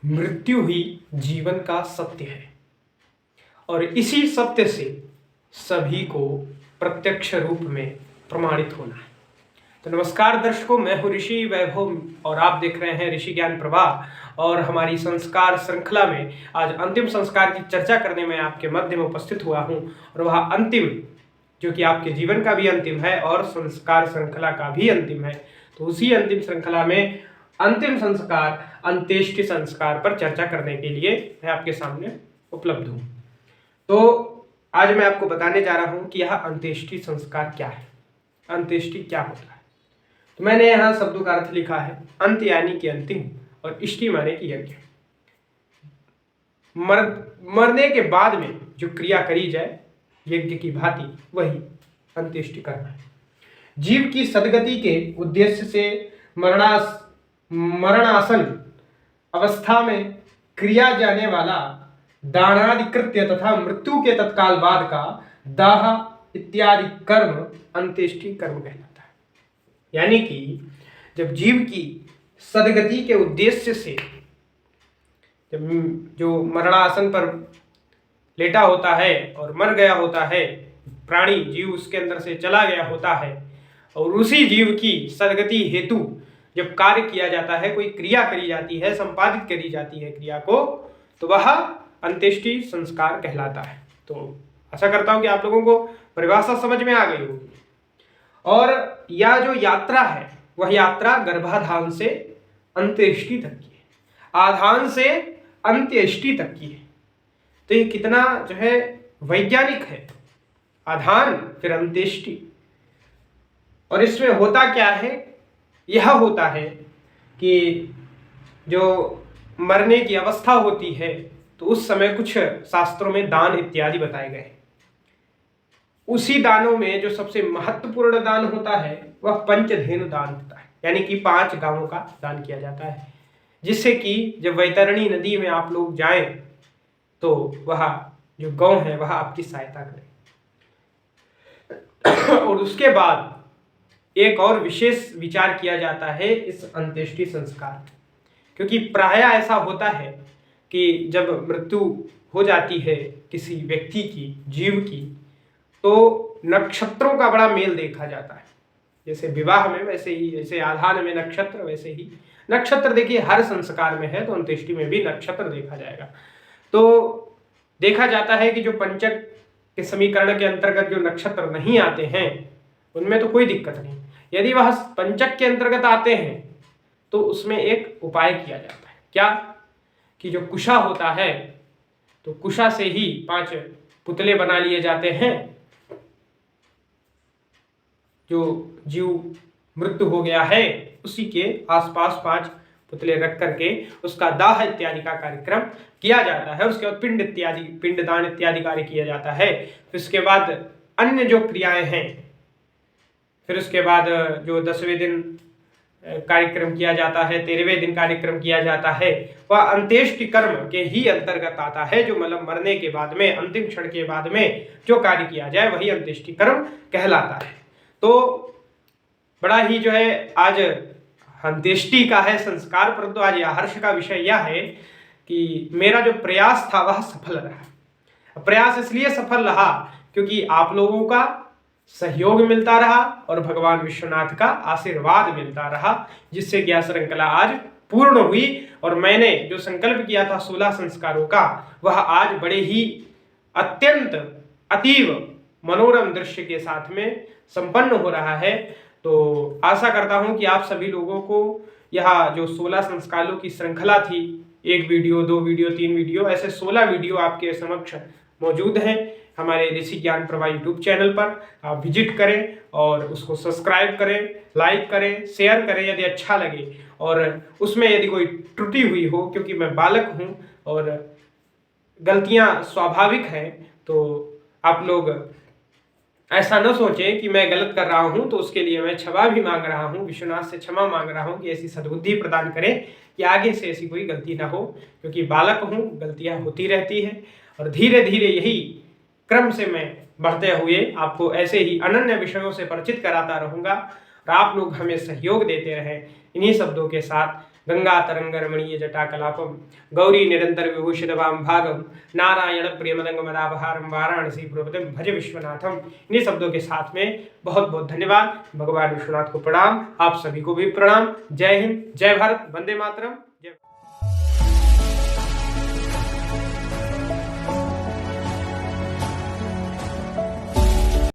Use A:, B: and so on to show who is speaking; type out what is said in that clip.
A: मृत्यु ही जीवन का सत्य है और इसी सत्य से सभी को प्रत्यक्ष रूप में प्रमाणित होना है। तो नमस्कार दर्शकों, मैं हूँ ऋषि वैभव और आप देख रहे हैं ऋषि ज्ञान प्रवाह। और हमारी संस्कार श्रृंखला में आज अंतिम संस्कार की चर्चा करने में आपके मध्य में उपस्थित हुआ हूँ और वह अंतिम जो कि आपके जीवन का भी अंतिम है और संस्कार श्रृंखला का भी अंतिम है। तो उसी अंतिम श्रृंखला में अंतिम संस्कार अंत्येष्टि संस्कार पर चर्चा करने के लिए मैं आपके सामने उपलब्ध हूँ। तो आज मैं आपको बताने जा रहा हूँ कि यह अंत्येष्टि संस्कार क्या है, अंत्येष्टि क्या होता है। तो मैंने यहाँ शब्दों का अर्थ लिखा है, अंत यानी कि अंतिम और इष्टि माने कि यज्ञ। मरने के बाद में जो क्रिया करी जाए यज्ञ की भांति, वही अंत्येष्टि करना है। जीव की सद्गति के उद्देश्य से मरणासन अवस्था में क्रिया जाने वाला दानादि कृत्य तथा मृत्यु के तत्काल बाद का दाह इत्यादि कर्म अंत्येष्टि कर्म कहलाता है। यानी कि जब जीव की सद्गति के उद्देश्य से जब जो मरणासन पर लेटा होता है और मर गया होता है, प्राणी जीव उसके अंदर से चला गया होता है और उसी जीव की सद्गति हेतु जब कार्य किया जाता है, कोई क्रिया करी जाती है, संपादित करी जाती है क्रिया को, तो वह अंत्येष्टि संस्कार कहलाता है। तो आशा करता हूं कि आप लोगों को परिभाषा समझ में आ गई होगी। और यह जो यात्रा है वह यात्रा गर्भाधान से अंत्येष्टि तक की है, आधान से अंत्येष्टि तक की है। तो ये कितना जो है वैज्ञानिक है, आधान फिर अंत्येष्टि। और इसमें होता क्या है, यह होता है कि जो मरने की अवस्था होती है तो उस समय कुछ शास्त्रों में दान इत्यादि बताए गए। उसी दानों में जो सबसे महत्वपूर्ण दान होता है वह पंचधेनु दान होता है, यानी कि 5 गायों का दान किया जाता है, जिससे कि जब वैतरणी नदी में आप लोग जाएं तो वह जो गौ है वह आपकी सहायता करे। और उसके बाद एक और विशेष विचार किया जाता है इस अंत्येष्टि संस्कार, क्योंकि प्रायः ऐसा होता है कि जब मृत्यु हो जाती है किसी व्यक्ति की, जीव की, तो नक्षत्रों का बड़ा मेल देखा जाता है। जैसे विवाह में वैसे ही, जैसे आधान में नक्षत्र, वैसे ही नक्षत्र देखिए हर संस्कार में है, तो अंत्येष्टि में भी नक्षत्र देखा जाएगा। तो देखा जाता है कि जो पंचक के समीकरण के अंतर्गत जो नक्षत्र नहीं आते हैं उनमें तो कोई दिक्कत नहीं। यदि वह पंचक के अंतर्गत आते हैं तो उसमें एक उपाय किया जाता है। क्या कि जो कुशा होता है तो कुशा से ही 5 पुतले बना लिए जाते हैं। जो जीव मृत्यु हो गया है उसी के आसपास 5 पुतले रख करके उसका दाह इत्यादि का कार्यक्रम किया जाता है। उसके बाद पिंडदान इत्यादि कार्य किया जाता है। फिर उसके बाद अन्य जो क्रियाएं हैं, फिर उसके बाद जो 10वें दिन कार्यक्रम किया जाता है, 13वें दिन कार्यक्रम किया जाता है, वह अंत्येष्टि कर्म के ही अंतर्गत आता है। जो मतलब मरने के बाद में, अंतिम क्षण के बाद में जो कार्य किया जाए वही अंत्येष्टि कर्म कहलाता है। तो बड़ा ही जो है आज अंत्येष्टि का है संस्कार, परंतु आज हर्ष का विषय यह है कि मेरा जो प्रयास था वह सफल रहा। प्रयास इसलिए सफल रहा क्योंकि आप लोगों का सहयोग मिलता रहा और भगवान विश्वनाथ का आशीर्वाद मिलता रहा, जिससे कि यह श्रृंखला आज पूर्ण हुई। और मैंने जो संकल्प किया था 16 संस्कारों का, वह आज बड़े ही अत्यंत अतीव मनोरम दृश्य के साथ में संपन्न हो रहा है। तो आशा करता हूं कि आप सभी लोगों को यह जो 16 संस्कारों की श्रृंखला थी, 1 वीडियो, 2 वीडियो, 3 वीडियो, ऐसे 16 वीडियो आपके समक्ष मौजूद हैं हमारे ऋषि ज्ञान प्रवाह यूट्यूब चैनल पर। आप विजिट करें और उसको सब्सक्राइब करें, लाइक करें, शेयर करें यदि अच्छा लगे। और उसमें यदि कोई त्रुटि हुई हो, क्योंकि मैं बालक हूं और गलतियां स्वाभाविक हैं, तो आप लोग ऐसा न सोचें कि मैं गलत कर रहा हूं, तो उसके लिए मैं क्षमा भी मांग रहा हूं, विश्वनाथ से क्षमा मांग रहा हूं कि ऐसी सद्बुद्धि प्रदान करें कि आगे से ऐसी कोई गलती ना हो। क्योंकि बालक हूं, गलतियां होती रहती हैं और धीरे धीरे यही क्रम से मैं बढ़ते हुए आपको ऐसे ही अनन्य विषयों से परिचित कराता रहूंगा और आप लोग हमें सहयोग देते रहें। इन्हीं शब्दों के साथ गंगा तरंग रमणीय जटाकलापम गौरी निरंतर विभूषित वाम भागम नारायण प्रियमदंग मदापहारम वाराणसी पुरपतिम भज विश्वनाथम। इन्हीं शब्दों के साथ में बहुत बहुत धन्यवाद। भगवान विश्वनाथ को प्रणाम, आप सभी को भी प्रणाम। जय हिंद, जय भारत, वंदे मातरम, जय।